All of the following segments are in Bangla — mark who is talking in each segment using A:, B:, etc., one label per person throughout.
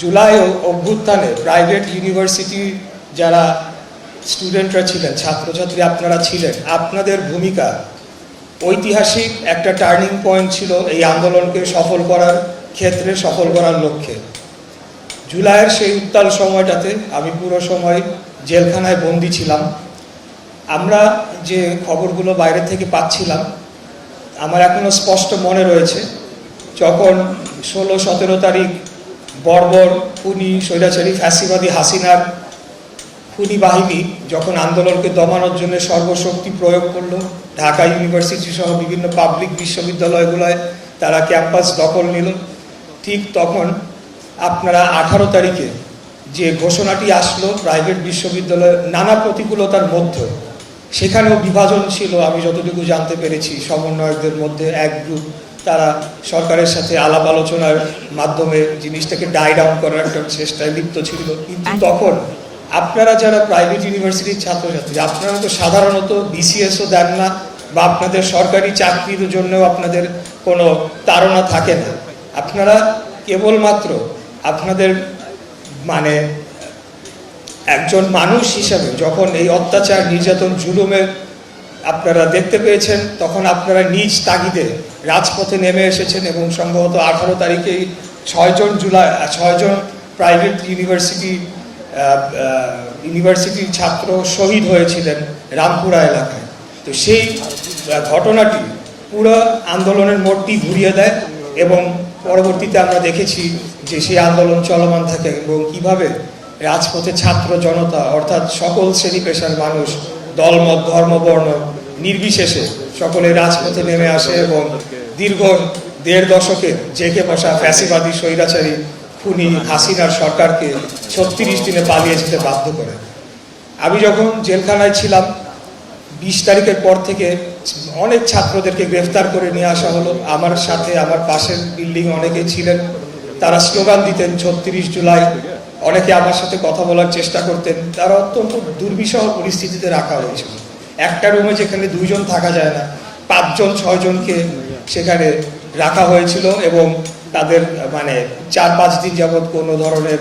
A: জুলাই অভ্যুত্থানে প্রাইভেট ইউনিভার্সিটি যারা স্টুডেন্টরা ছিলেন, ছাত্রছাত্রী আপনারা ছিলেন, আপনাদের ভূমিকা ঐতিহাসিক একটা টার্নিং পয়েন্ট ছিল এই আন্দোলনকে সফল করার ক্ষেত্রে, সফল করার লক্ষ্যে। জুলাইয়ের সেই উত্তাল সময়টাতে আমি পুরো সময় জেলখানায় বন্দি ছিলাম। আমরা যে খবরগুলো বাইরে থেকে পাচ্ছিলাম, আমার এখনও স্পষ্ট মনে রয়েছে, যখন 16-17 তারিখ বর্বর খুনি স্বৈরাচারী ফ্যাসিবাদী হাসিনার খুনি বাহিনী যখন আন্দোলনকে দমানোর জন্য সর্বশক্তি প্রয়োগ করলো, ঢাকা ইউনিভার্সিটি সহ বিভিন্ন পাবলিক বিশ্ববিদ্যালয়গুলোয় তারা ক্যাম্পাস দখল নিল, ঠিক তখন আপনারা 18 তারিখে যে ঘোষণাটি আসলো প্রাইভেট বিশ্ববিদ্যালয়ের নানা প্রতিকূলতার মধ্যে, সেখানেও বিভাজন ছিল আমি যতটুকু জানতে পেরেছি। সমন্বয়কদের মধ্যে এক গ্রুপ তারা সরকারের সাথে আলাপ আলোচনার মাধ্যমে জিনিসটাকে ডাই ডাউন করার একটা চেষ্টায় লিপ্ত ছিল। কিন্তু তখন আপনারা যারা প্রাইভেট ইউনিভার্সিটির ছাত্রছাত্রী, আপনারা তো সাধারণত বিসিএসও দেন না, বা আপনাদের সরকারি চাকরির জন্যও আপনাদের কোনো তাড়না থাকে না। আপনারা কেবলমাত্র আপনাদের মানে একজন মানুষ হিসাবে যখন এই অত্যাচার, নির্যাতন, জুলুমের আপনারা দেখতে পেয়েছেন, তখন আপনারা নিজ তাগিদে রাজপথে নেমে এসেছেন এবং সম্ভবত 18 তারিখেই 6 জন প্রাইভেট ইউনিভার্সিটির ছাত্র শহীদ হয়েছিলেন রামপুরা এলাকায়। তো সেই ঘটনাটি পুরো আন্দোলনের মোড়টি ঘুরিয়ে দেয় এবং পরবর্তীতে আমরা দেখেছি যে সেই আন্দোলন চলমান থাকে এবং কিভাবে রাজপথে ছাত্র জনতা অর্থাৎ সকল শ্রেণী পেশার মানুষ, দলমত, ধর্ম, বর্ণ নির্বিশেষে সকলে রাজপথে নেমে আসে এবং দীর্ঘ 1.5 দশকের জেগে বসা ফ্যাসিবাদী স্বৈরাচারী খুনি হাসিনার সরকারকে 36 দিনে পালিয়ে যেতে বাধ্য করে। আমি যখন জেলখানায় ছিলাম 20 তারিখের পর থেকে অনেক ছাত্রদেরকে গ্রেফতার করে নিয়ে আসা হলো। আমার সাথে আমার পাশের বিল্ডিং অনেকে ছিলেন, তারা স্লোগান দিতেন 36 জুলাই। অনেকে আমার সাথে কথা বলার চেষ্টা করতেন। তারা অত্যন্ত দুর্বিষহ পরিস্থিতিতে রাখা হয়েছিল। একটা রুমে যেখানে 2 জন থাকা যায় না, 5 জন 6 জনকে সেখানে রাখা হয়েছিল এবং তাদের মানে 4-5 দিন যাবৎ কোনো ধরনের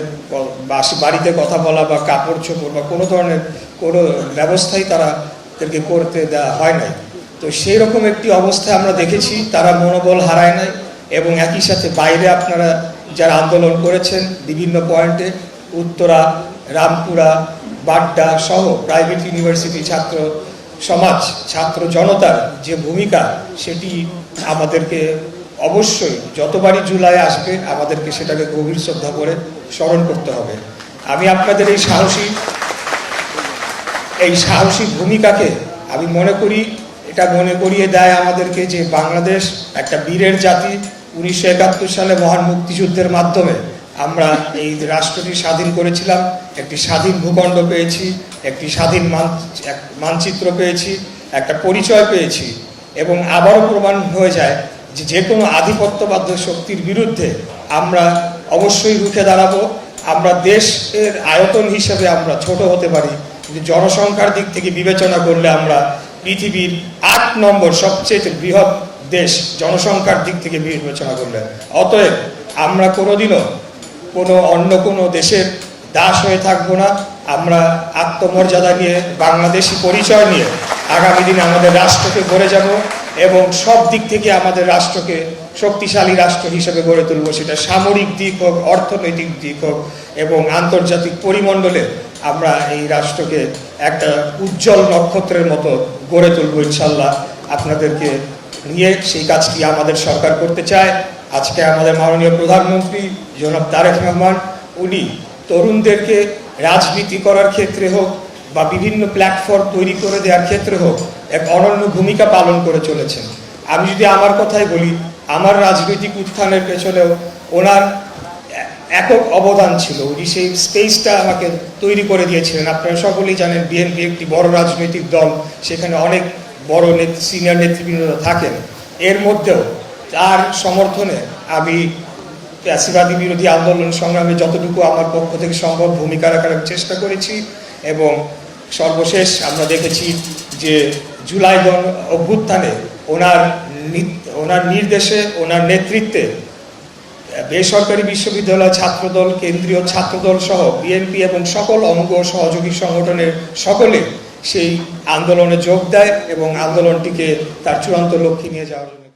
A: বাড়িতে কথা বলা বা কাপড় চোপড় বা কোনো ধরনের কোনো ব্যবস্থাই তাদেরকে করতে দেওয়া হয় নাই। তো সেই রকম একটি অবস্থায় আমরা দেখেছি, তারা মনোবল হারায় নাই এবং একই সাথে বাইরে আপনারা যারা আন্দোলন করেছেন বিভিন্ন পয়েন্টে, উত্তরা, রামপুরা, বাড্ডা সহ প্রাইভেট ইউনিভার্সিটি ছাত্র সমাজ, ছাত্র জনতার যে ভূমিকা, সেটি আমাদেরকে অবশ্যই যতবারই জুলাই আসবে আমাদেরকে সেটাকে গভীর শ্রদ্ধা করে স্মরণ করতে হবে। আমি আপনাদের এই সাহসী ভূমিকাকে আমি মনে করি, এটা মনে করিয়ে দেয় আমাদেরকে যে বাংলাদেশ একটা বীরের জাতি। 1971 সালে মহান মুক্তিযুদ্ধের মাধ্যমে আমরা এই রাষ্ট্রটি স্বাধীন করেছিলাম, একটি স্বাধীন ভূখণ্ড পেয়েছি, একটি স্বাধীন মানচিত্র পেয়েছি, একটা পরিচয় পেয়েছি এবং আবারও প্রমাণ হয়ে যায় যে কোনো আধিপত্যবাদ শক্তির বিরুদ্ধে আমরা অবশ্যই রুখে দাঁড়াবো। আমরা দেশের আয়তন হিসেবে আমরা ছোট হতে পারি, কিন্তু জনসংখ্যার দিক থেকে বিবেচনা করলে আমরা পৃথিবীর 8 নম্বর সবচেয়ে বৃহৎ দেশ জনসংখ্যার দিক থেকে বিবেচনা করলে। অতএব আমরা কোনোদিনও অন্য কোনো দেশের দাস হয়ে থাকবো না। আমরা আত্মমর্যাদা নিয়ে, বাংলাদেশি পরিচয় নিয়ে আগামী দিনে আমাদের রাষ্ট্রকে গড়ে যাব এবং সব দিক থেকে আমাদের রাষ্ট্রকে শক্তিশালী রাষ্ট্র হিসেবে গড়ে তুলব। সেটা সামরিক দিক হোক, অর্থনৈতিক দিক হোক এবং আন্তর্জাতিক পরিমণ্ডলে আমরা এই রাষ্ট্রকে একটা উজ্জ্বল নক্ষত্রের মতো গড়ে তুলব ইনশাল্লাহ। আপনাদেরকে নিয়ে সেই কাজটি আমাদের সরকার করতে চায়। আজকে আমাদের মাননীয় প্রধানমন্ত্রী জনাব তারেক রহমান, উনি তরুণদেরকে রাজনীতি করার ক্ষেত্রে হোক বা বিভিন্ন প্ল্যাটফর্ম তৈরি করে দেওয়ার ক্ষেত্রে হোক এক অনন্য ভূমিকা পালন করে চলেছেন। আমি যদি আমার কথাই বলি, আমার রাজনৈতিক উত্থানের পেছনেও ওনার একক অবদান ছিল। উনি সেই স্পেসটা আমাকে তৈরি করে দিয়েছিলেন। আপনারা সকলেই জানেন বিএনপি একটি বড় রাজনৈতিক দল, সেখানে অনেক বড় সিনিয়র নেতৃবৃন্দরা থাকেন। এর মধ্যেও তার সমর্থনে আমি ফ্যাসিবাদী বিরোধী আন্দোলন সংগ্রামে যতটুকু আমার পক্ষ থেকে সম্ভব ভূমিকা রাখার চেষ্টা করেছি এবং সর্বশেষ আমরা দেখেছি যে জুলাই অভ্যুত্থানে ওনার নির্দেশে, ওনার নেতৃত্বে বেসরকারি বিশ্ববিদ্যালয় ছাত্রদল, কেন্দ্রীয় ছাত্রদল সহ বিএনপি এবং সকল অঙ্গ সহযোগী সংগঠনের সকলে সেই আন্দোলনে যোগ দেয় এবং আন্দোলনটিকে তার চূড়ান্ত লক্ষ্যে নিয়ে যাওয়ার জন্য